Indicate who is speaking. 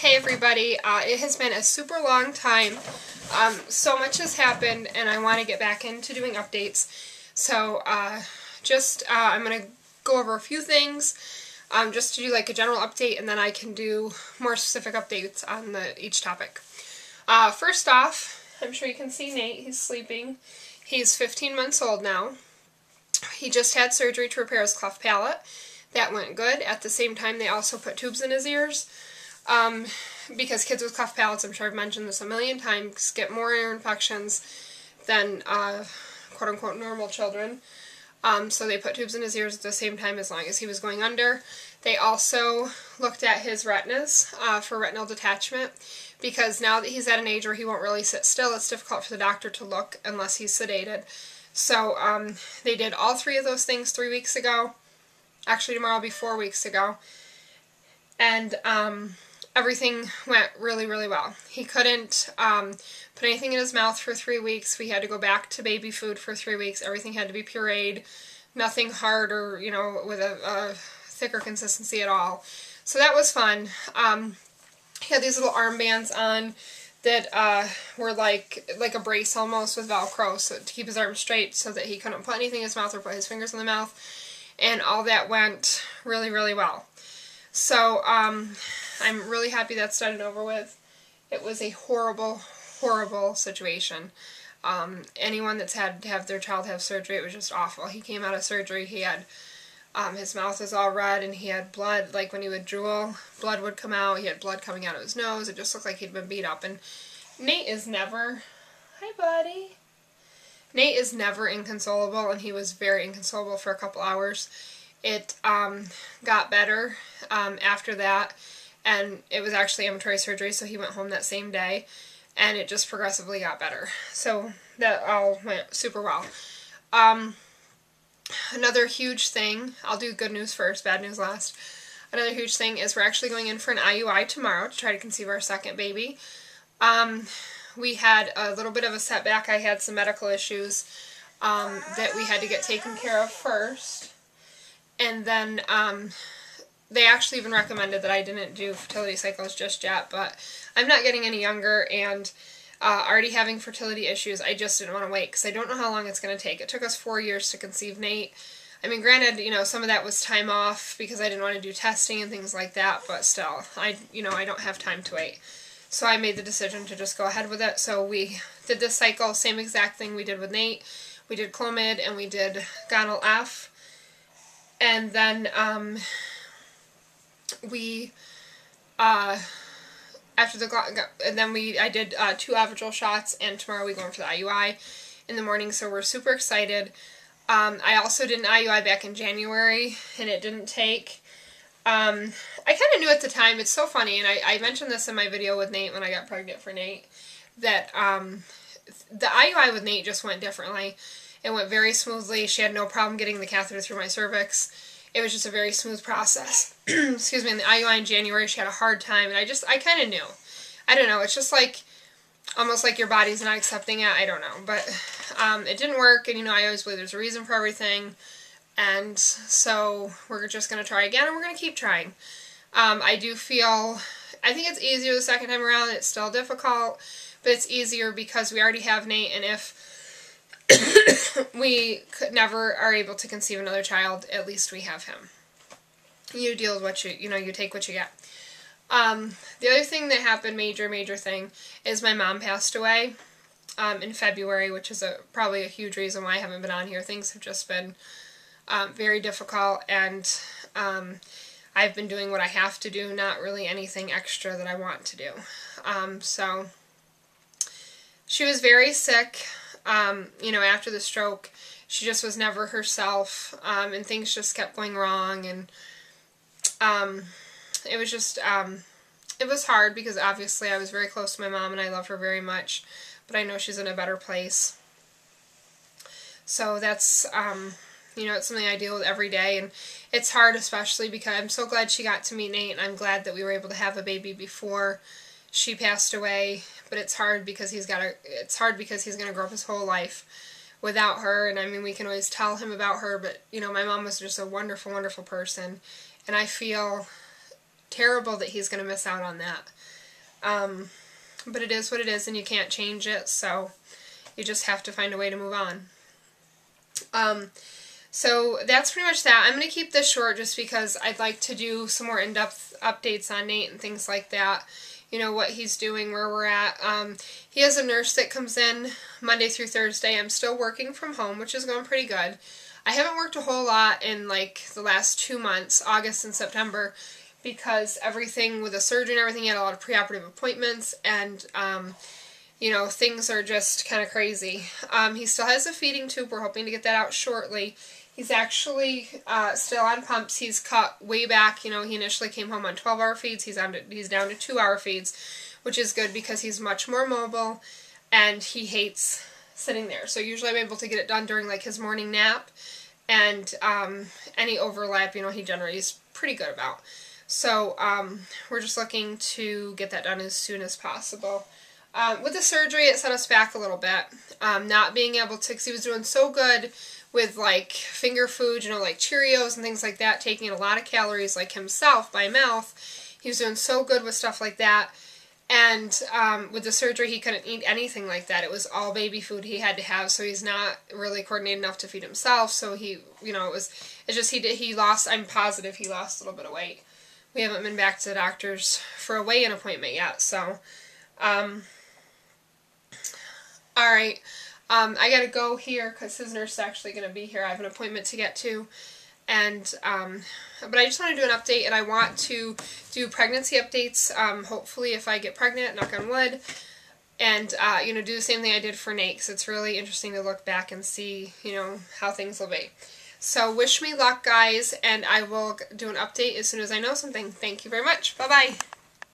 Speaker 1: Hey everybody, it has been a super long time. So much has happened and I want to get back into doing updates. So I'm going to go over a few things just to do like a general update, and then I can do more specific updates on each topic. First off, I'm sure you can see Nate. He's sleeping. He's 15 months old now. He just had surgery to repair his cleft palate. That went good. At the same time, they also put tubes in his ears. Because kids with cleft palates, I'm sure I've mentioned this a million times, get more ear infections than quote-unquote normal children. So they put tubes in his ears at the same time as long as he was going under. They also looked at his retinas for retinal detachment, because now that he's at an age where he won't really sit still, it's difficult for the doctor to look unless he's sedated. So they did all three of those things 3 weeks ago. Actually, tomorrow will be 4 weeks ago. And everything went really, really well. He couldn't put anything in his mouth for 3 weeks. We had to go back to baby food for 3 weeks. Everything had to be pureed. Nothing hard or, with a thicker consistency at all. So that was fun. He had these little armbands on that were like a brace almost, with Velcro, so to keep his arms straight so that he couldn't put anything in his mouth or put his fingers in the mouth. And all that went really, really well. So, I'm really happy that's done and over with. It was a horrible, horrible situation. Anyone that's had to have their child have surgery, it was just awful. He came out of surgery, he had, his mouth was all red, and he had blood, like when he would drool, blood would come out. He had blood coming out of his nose. It just looked like he'd been beat up. And Nate is never, hi buddy. Nate is never inconsolable, and he was very inconsolable for a couple hours. It got better after that, and it was actually ambulatory surgery, so he went home that same day, and it just progressively got better. So that all went super well. Another huge thing, I'll do good news first, bad news last. Another huge thing is we're actually going in for an IUI tomorrow to try to conceive our second baby. We had a little bit of a setback. I had some medical issues that we had to get taken care of first. And then they actually even recommended that I didn't do fertility cycles just yet, but I'm not getting any younger, and already having fertility issues, I just didn't want to wait because I don't know how long it's going to take. It took us 4 years to conceive Nate. I mean, granted, some of that was time off because I didn't want to do testing and things like that, but still, I don't have time to wait. So I made the decision to just go ahead with it. So we did this cycle, same exact thing we did with Nate. We did Clomid and we did Gonal F. And then I did 2 Avidrol shots, and tomorrow we go in for the IUI in the morning, so we're super excited. I also did an IUI back in January, and it didn't take. I kind of knew at the time. It's so funny, and I mentioned this in my video with Nate when I got pregnant for Nate, that the IUI with Nate just went differently. It went very smoothly. She had no problem getting the catheter through my cervix. It was just a very smooth process. Excuse me. In the IUI in January, she had a hard time, and I kind of knew. I don't know. It's just like, almost like your body's not accepting it. I don't know. But it didn't work, and I always believe there's a reason for everything. And so we're just going to try again, and we're going to keep trying. I think it's easier the second time around. It's still difficult, but it's easier because we already have Nate, and if we never are able to conceive another child, at least we have him. You deal with what you take what you get. The other thing that happened, major thing, is my mom passed away in February, which is probably a huge reason why I haven't been on here. Things have just been very difficult, and I've been doing what I have to do, not really anything extra that I want to do. So she was very sick. After the stroke, she just was never herself, and things just kept going wrong, and it was just, it was hard because obviously I was very close to my mom and I love her very much, but I know she's in a better place. So that's, it's something I deal with every day, and it's hard, especially because I'm so glad she got to meet Nate, and I'm glad that we were able to have a baby before she passed away. But it's hard because he's going to grow up his whole life without her. And I mean, we can always tell him about her, but my mom was just a wonderful, wonderful person, and I feel terrible that he's going to miss out on that. But it is what it is, and you can't change it, so you just have to find a way to move on. So that's pretty much that. I'm going to keep this short just because I'd like to do some more in-depth updates on Nate and things like that. You know, what he's doing, where we're at. He has a nurse that comes in Monday through Thursday. I'm still working from home, which is going pretty good. I haven't worked a whole lot in like the last 2 months, August and September, because everything with the surgery and everything, he had a lot of preoperative appointments, and you know, things are just kind of crazy. He still has a feeding tube. We're hoping to get that out shortly. He's actually still on pumps. He's cut way back. You know, he initially came home on 12-hour feeds. He's down to 2-hour feeds, which is good because he's much more mobile, and he hates sitting there. So usually I'm able to get it done during like his morning nap, and any overlap, you know, he generally is pretty good about. So we're just looking to get that done as soon as possible. With the surgery, it set us back a little bit. Not being able to, because he was doing so good with like finger food, you know, like Cheerios and things like that, taking in a lot of calories like himself by mouth. He was doing so good with stuff like that. And with the surgery, he couldn't eat anything like that. It was all baby food he had to have, so he's not really coordinated enough to feed himself. So he, you know, it's just he lost, I'm positive he lost a little bit of weight. We haven't been back to the doctors for a weigh-in appointment yet, so, alright, I gotta go here, because his nurse is actually gonna be here. I have an appointment to get to, and, but I just want to do an update, and I want to do pregnancy updates, hopefully if I get pregnant, knock on wood, and, you know, do the same thing I did for Nate, because it's really interesting to look back and see, you know, how things will be. So wish me luck, guys, and I will do an update as soon as I know something. Thank you very much. Bye-bye.